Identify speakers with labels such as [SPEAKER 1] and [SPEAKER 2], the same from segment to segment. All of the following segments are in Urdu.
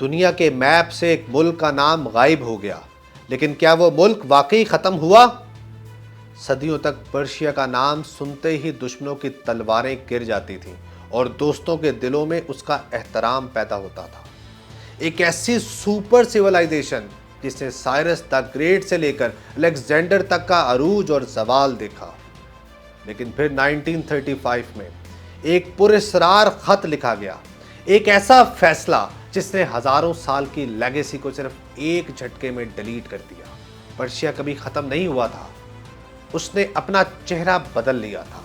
[SPEAKER 1] دنیا کے میپ سے ایک ملک کا نام غائب ہو گیا، لیکن کیا وہ ملک واقعی ختم ہوا؟ صدیوں تک پرشیا کا نام سنتے ہی دشمنوں کی تلواریں گر جاتی تھیں اور دوستوں کے دلوں میں اس کا احترام پیدا ہوتا تھا۔ ایک ایسی سپر سیولائزیشن جس نے سائرس دا گریٹ سے لے کر الیگزینڈر تک کا عروج اور زوال دیکھا۔ لیکن پھر 1935 میں ایک پراسرار خط لکھا گیا، ایک ایسا فیصلہ جس نے ہزاروں سال کی لیگیسی کو صرف ایک جھٹکے میں ڈیلیٹ کر دیا۔ پرشیا کبھی ختم نہیں ہوا تھا، اس نے اپنا چہرہ بدل لیا تھا۔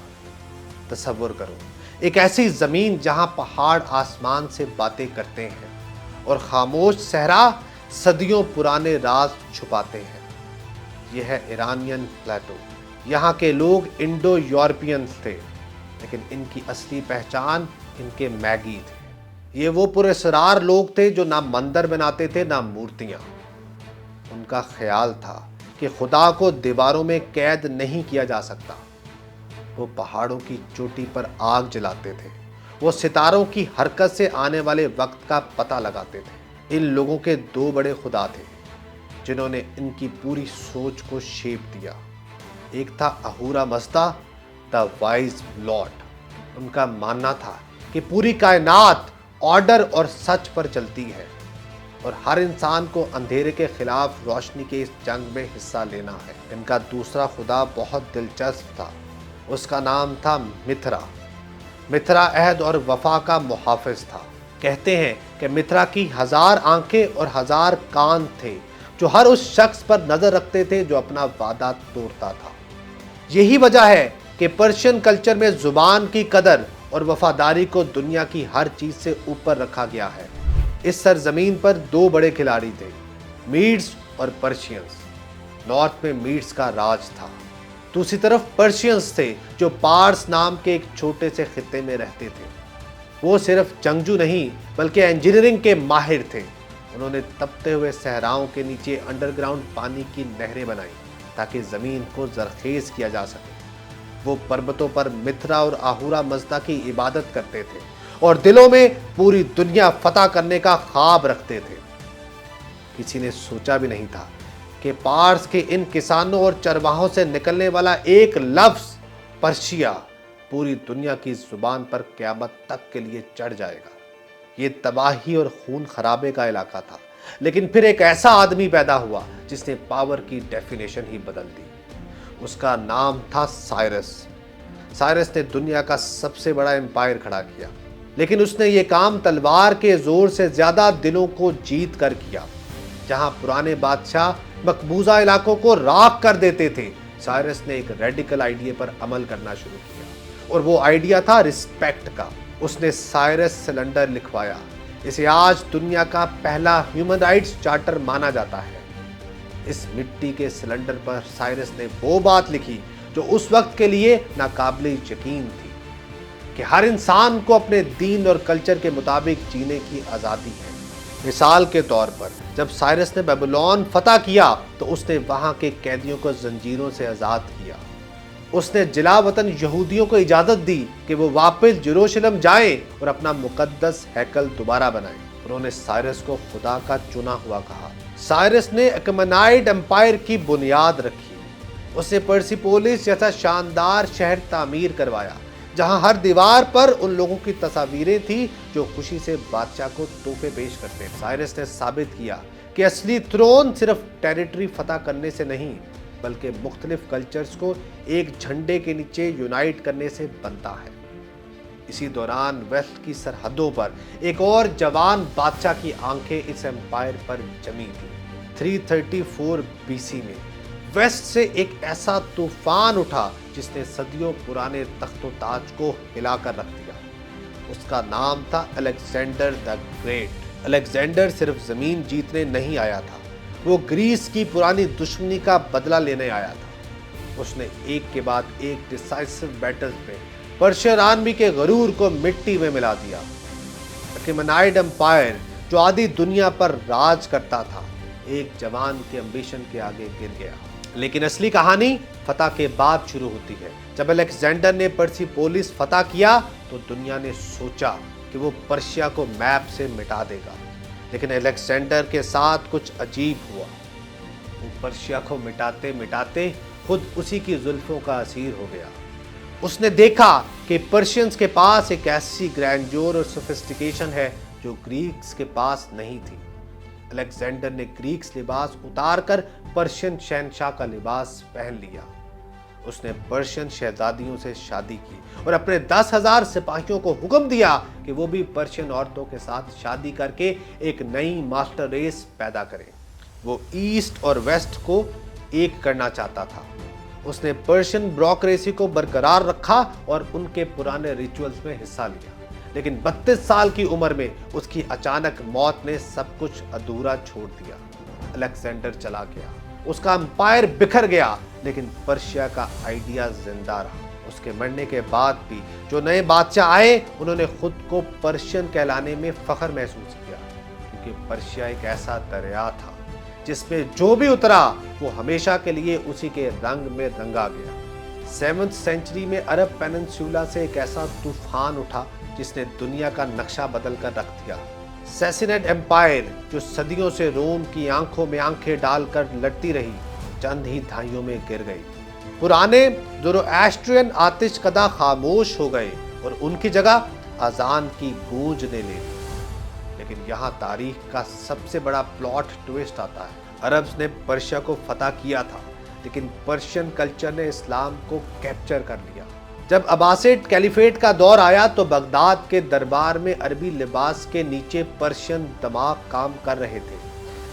[SPEAKER 1] تصور کرو، ایک ایسی زمین جہاں پہاڑ آسمان سے باتیں کرتے ہیں اور خاموش صحرا صدیوں پرانے راز چھپاتے ہیں۔ یہ ہے ایرانین پلیٹو۔ یہاں کے لوگ انڈو یورپینز تھے، لیکن ان کی اصلی پہچان ان کے میگی تھے۔ یہ وہ پراسرار لوگ تھے جو نہ مندر بناتے تھے نہ مورتیاں۔ ان کا خیال تھا کہ خدا کو دیواروں میں قید نہیں کیا جا سکتا۔ وہ پہاڑوں کی چوٹی پر آگ جلاتے تھے، وہ ستاروں کی حرکت سے آنے والے وقت کا پتہ لگاتے تھے۔ ان لوگوں کے دو بڑے خدا تھے جنہوں نے ان کی پوری سوچ کو شیپ دیا۔ ایک تھا اہورا مزدا، دا وائز لارڈ۔ ان کا ماننا تھا کہ پوری کائنات آرڈر اور سچ پر چلتی ہے اور ہر انسان کو اندھیرے کے خلاف روشنی کے اس جنگ میں حصہ لینا ہے۔ ان کا دوسرا خدا بہت دلچسپ تھا، اس کا نام تھا متھرا۔ متھرا عہد اور وفا کا محافظ تھا۔ کہتے ہیں کہ متھرا کی 1000 آنکھیں اور 1000 کان تھے جو ہر اس شخص پر نظر رکھتے تھے جو اپنا وعدہ توڑتا تھا۔ یہی وجہ ہے کہ پرشین کلچر میں زبان کی قدر اور وفاداری کو دنیا کی ہر چیز سے اوپر رکھا گیا ہے۔ اس سرزمین پر دو بڑے کھلاڑی تھے، میڈس اور پرشینز۔ نارتھ میں میڈس کا راج تھا، دوسری طرف پرشینز تھے جو پارس نام کے ایک چھوٹے سے خطے میں رہتے تھے۔ وہ صرف جنگجو نہیں بلکہ انجینئرنگ کے ماہر تھے۔ انہوں نے تپتے ہوئے صحراؤں کے نیچے انڈر گراؤنڈ پانی کی نہریں بنائیں تاکہ زمین کو زرخیز کیا جا سکے۔ وہ پربتوں پر متھرا اور اہورا مزدا کی عبادت کرتے تھے اور دلوں میں پوری دنیا فتح کرنے کا خواب رکھتے تھے۔ کسی نے سوچا بھی نہیں تھا کہ پارس کے ان کسانوں اور چرواہوں سے نکلنے والا ایک لفظ پرشیا پوری دنیا کی زبان پر قیامت تک کے لیے چڑھ جائے گا۔ یہ تباہی اور خون خرابے کا علاقہ تھا، لیکن پھر ایک ایسا آدمی پیدا ہوا جس نے پاور کی ڈیفینیشن ہی بدل دی۔ اس کا نام تھا سائرس۔ سائرس نے دنیا کا سب سے بڑا امپائر کھڑا کیا، لیکن اس نے یہ کام تلوار کے زور سے زیادہ دلوں کو جیت کر کیا۔ جہاں پرانے بادشاہ مقبوضہ علاقوں کو راکھ کر دیتے تھے، سائرس نے ایک ریڈیکل آئیڈیا پر عمل کرنا شروع کیا، اور وہ آئیڈیا تھا رسپیکٹ کا۔ اس نے سائرس سلنڈر لکھوایا۔ اسے آج دنیا کا پہلا ہیومن رائٹس چارٹر مانا جاتا ہے۔ اس مٹی کے سلنڈر پر سائرس نے وہ بات لکھی جو اس وقت کے لیے ناقابل یقین تھی، کہ ہر انسان کو اپنے دین اور کلچر کے مطابق جینے کی آزادی ہے۔ مثال کے طور پر جب سائرس نے بیبلون فتح کیا تو اس نے وہاں کے قیدیوں کو زنجیروں سے آزاد کیا۔ اس نے جلا وطن یہودیوں کو اجازت دی کہ وہ واپس یروشلم جائیں اور اپنا مقدس ہیکل دوبارہ بنائیں۔ انہوں نے سائرس کو خدا کا چنا ہوا کہا۔ سائرس نے اکمنائڈ امپائر کی بنیاد رکھی۔ اس نے پرسیپولس جیسا شاندار شہر تعمیر کروایا جہاں ہر دیوار پر ان لوگوں کی تصاویریں تھیں جو خوشی سے بادشاہ کو تحفے پیش کرتے ہیں۔ سائرس نے ثابت کیا کہ اصلی تھرون صرف ٹیریٹری فتح کرنے سے نہیں بلکہ مختلف کلچرز کو ایک جھنڈے کے نیچے یونائٹ کرنے سے بنتا ہے۔ اسی دوران ویسٹ کی سرحدوں پر ایک اور جوان بادشاہ کی آنکھیں اس امپائر پر جمی تھی۔ 334 BC میں ویسٹ سے ایک ایسا طوفان اٹھا جس نے صدیوں پرانے تخت و تاج کو ہلا کر رکھ دیا۔ اس کا نام تھا الیگزینڈر دا گریٹ۔ الیگزینڈر صرف زمین جیتنے نہیں آیا تھا، وہ گریس کی پرانی دشمنی کا بدلہ لینے آیا تھا۔ اس نے ایک کے بعد ایک ڈیسائسو بیٹلز میں پرشین آرمی کے غرور کو مٹی میں ملا دیا۔ اکمنائڈ امپائر جو آدھی دنیا پر راج کرتا تھا، ایک جوان کے امبیشن کے آگے گر گیا۔ لیکن اصلی کہانی فتح کے بعد شروع ہوتی ہے۔ جب الیگزینڈر نے پرسیپولس فتح کیا تو دنیا نے سوچا کہ وہ پرشیا کو میپ سے مٹا دے گا، لیکن الیگزینڈر کے ساتھ کچھ عجیب ہوا۔ وہ پرشیا کو مٹاتے مٹاتے خود اسی کی زلفوں کا اسیر ہو گیا۔ اس نے دیکھا کہ پرشینز کے پاس ایک ایسی گرینڈیور اور سوفسٹیکیشن ہے جو گریکس کے پاس نہیں تھی۔ الیگزینڈر نے گریکس لباس اتار کر پرشین شہنشاہ کا لباس پہن لیا۔ اس نے پرشین شہزادیوں سے شادی کی اور اپنے 10,000 سپاہیوں کو حکم دیا کہ وہ بھی پرشین عورتوں کے ساتھ شادی کر کے ایک نئی ماسٹر ریس پیدا کریں۔ وہ ایسٹ اور ویسٹ کو ایک کرنا چاہتا تھا۔ اس نے پرشین بیوروکریسی کو برقرار رکھا اور ان کے پرانے ریچولز میں حصہ لیا، لیکن 32 سال کی عمر میں اس کی اچانک موت نے سب کچھ ادھورا چھوڑ دیا۔ الیگزینڈر چلا گیا، اس کا امپائر بکھر گیا، لیکن پرشیا کا آئیڈیا زندہ رہا۔ اس کے مرنے کے بعد بھی جو نئے بادشاہ آئے انہوں نے خود کو پرشین کہلانے میں فخر محسوس کیا، کیونکہ پرشیا ایک ایسا دریا تھا جس میں جو بھی اترا وہ ہمیشہ کے لیے اسی کے رنگ میں رنگا گیا۔ 7ویں سینچری میں عرب پیننسولا سے ایک ایسا طوفان اٹھا جس نے دنیا کا نقشہ بدل کر رکھ دیا۔ سیسینڈ ایمپائر جو صدیوں سے روم کی آنکھوں میں آنکھیں ڈال کر لڑتی رہی، چند ہی دہائیوں میں گر گئی۔ پرانے زورواسٹرین آتش کدہ خاموش ہو گئے اور ان کی جگہ اذان کی گونج نے لے لی۔ لیکن یہاں تاریخ کا سب سے بڑا پلاٹ ٹویسٹ آتا ہے۔ عربز نے پرشیا کو فتح کیا تھا، لیکن پرشین کلچر نے اسلام کو کیپچر کر لیا۔ جب عباسیڈ کیلیفیٹ کا دور آیا تو بغداد کے دربار میں عربی لباس کے نیچے پرشین دماغ کام کر رہے تھے۔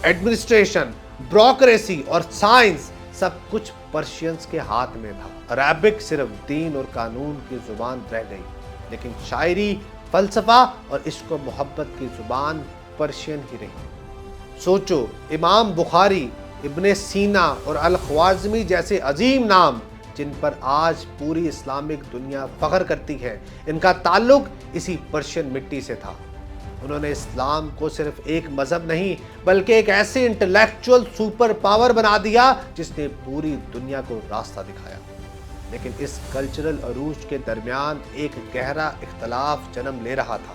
[SPEAKER 1] ایڈمنسٹریشن، بیوروکریسی اور سائنس سب کچھ پرشینز کے ہاتھ میں تھا۔ عربک صرف دین اور قانون کی زبان رہ گئی، لیکن شاعری، فلسفہ اور عشق و محبت کی زبان پرشین ہی رہی۔ سوچو، امام بخاری، ابن سینا اور الخوارزمی جیسے عظیم نام جن پر آج پوری اسلامک دنیا فخر کرتی ہے، ان کا تعلق اسی پرشین مٹی سے تھا۔ انہوں نے اسلام کو صرف ایک مذہب نہیں بلکہ ایک ایسے انٹلیکچوئل سپر پاور بنا دیا جس نے پوری دنیا کو راستہ دکھایا۔ لیکن اس کلچرل عروج کے درمیان ایک گہرا اختلاف جنم لے رہا تھا۔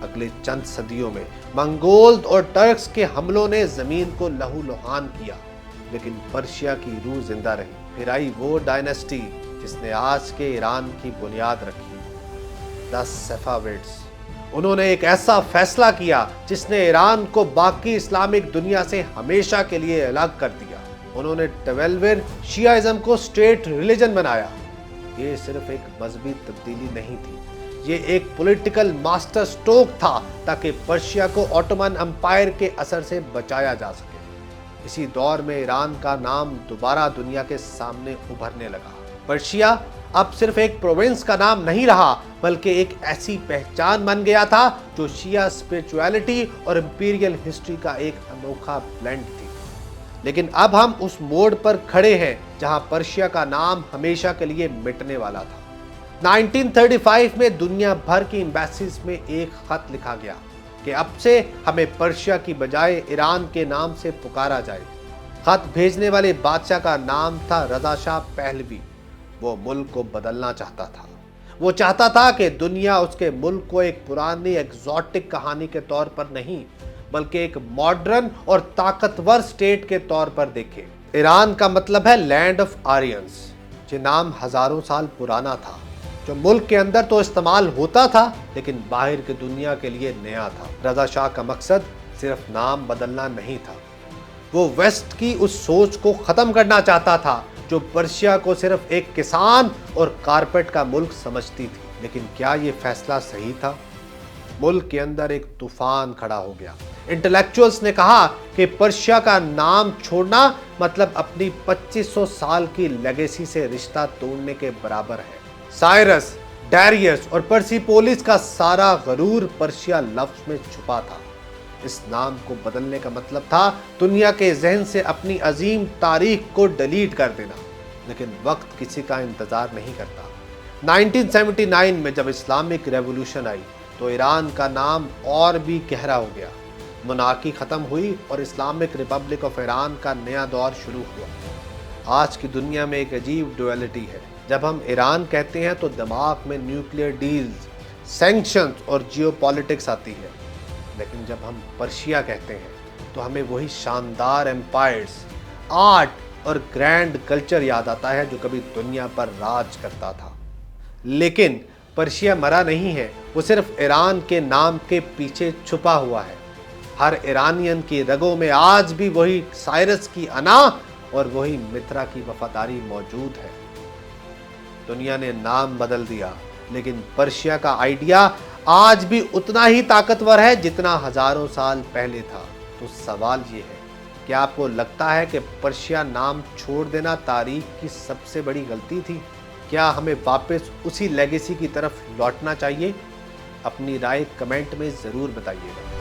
[SPEAKER 1] اگلے چند صدیوں میں منگول اور ٹرکس کے حملوں نے زمین کو لہو لہان کیا، لیکن پرشیا کی روح زندہ رہی۔ پھر آئی وہ ڈائناسٹی جس نے آج کے ایران کی بنیاد رکھی، دا صفویڈز۔ انہوں نے ایک ایسا فیصلہ کیا جس نے ایران کو باقی اسلامک دنیا سے ہمیشہ کے لیے الگ کر دیا۔ انہوں نے 12ویں شیعہ کو اسٹیٹ ریلیجن بنایا۔ یہ صرف ایک مذہبی تبدیلی نہیں تھی، یہ ایک پولیٹیکل ماسٹر سٹروک تھا تاکہ پرشیا کو آٹومن امپائر کے اثر سے بچایا جا سکے۔ اسی دور میں ایران کا نام دوبارہ دنیا کے سامنے ابھرنے لگا۔ پرشیا اب صرف ایک پروونس کا نام نہیں رہا بلکہ ایک ایسی پہچان بن گیا تھا جو شیعہ اسپرچویلٹی اور امپیریل ہسٹری کا ایک انوکھا بلینڈ تھی۔ لیکن اب ہم اس موڑ پر کھڑے ہیں جہاں پرشیا کا نام ہمیشہ کے لیے مٹنے والا تھا۔ 1935 میں دنیا بھر کی ایمبیسیز میں ایک خط لکھا گیا کہ اب سے ہمیں پرشیا کی بجائے ایران کے نام سے پکارا جائے۔ خط بھیجنے والے بادشاہ کا نام تھا رضا شاہ پہلوی۔ وہ ملک کو بدلنا چاہتا تھا۔ وہ چاہتا تھا کہ دنیا اس کے ملک کو ایک پرانی ایگزوٹک کہانی کے طور پر نہیں بلکہ ایک ماڈرن اور طاقتور سٹیٹ کے طور پر دیکھے۔ ایران کا مطلب ہے لینڈ آف آرینز۔ یہ نام ہزاروں سال پرانا تھا، جو ملک کے اندر تو استعمال ہوتا تھا لیکن باہر کی دنیا کے لیے نیا تھا۔ رضا شاہ کا مقصد صرف نام بدلنا نہیں تھا، وہ ویسٹ کی اس سوچ کو ختم کرنا چاہتا تھا جو پرشیا کو صرف ایک کسان اور کارپیٹ کا ملک سمجھتی تھی۔ لیکن کیا یہ فیصلہ صحیح تھا؟ ملک کے اندر ایک طوفان کھڑا ہو گیا۔ انٹلیکچوئلز نے کہا کہ پرشیا کا نام چھوڑنا مطلب اپنی 2500 سال کی لیگیسی سے رشتہ توڑنے کے برابر ہے۔ سائرس، ڈیریس اور پرسیپولس کا سارا غرور پرشیا لفظ میں چھپا تھا۔ اس نام کو بدلنے کا مطلب تھا دنیا کے ذہن سے اپنی عظیم تاریخ کو ڈیلیٹ کر دینا، لیکن وقت کسی کا انتظار نہیں کرتا۔ 1979 میں جب اسلامک ریولوشن آئی تو ایران کا نام اور بھی گہرا ہو گیا۔ monarchy ختم ہوئی اور اسلامک ریپبلک آف ایران کا نیا دور شروع ہوا۔ آج کی دنیا میں ایک عجیب ڈویلٹی ہے۔ جب ہم ایران کہتے ہیں تو دماغ میں نیوکلیئر ڈیلز، سینکشنز اور جیو پالیٹکس آتی ہے، لیکن جب ہم پرشیا کہتے ہیں تو ہمیں وہی شاندار ایمپائرز، آرٹ اور گرینڈ کلچر یاد آتا ہے جو کبھی دنیا پر راج کرتا تھا۔ لیکن پرشیا مرا نہیں ہے، وہ صرف ایران کے نام کے پیچھے چھپا ہوا ہے۔ ہر ایرانین کی رگوں میں آج بھی وہی سائرس کی انا اور وہی مترا کی وفاداری موجود ہے۔ دنیا نے نام بدل دیا، لیکن پرشیا کا آئیڈیا آج بھی اتنا ہی طاقتور ہے جتنا ہزاروں سال پہلے تھا۔ تو سوال یہ ہے، کیا آپ کو لگتا ہے کہ پرشیا نام چھوڑ دینا تاریخ کی سب سے بڑی غلطی تھی؟ کیا ہمیں واپس اسی لیگیسی کی طرف لوٹنا چاہیے؟ اپنی رائے کمنٹ میں ضرور بتائیے گا۔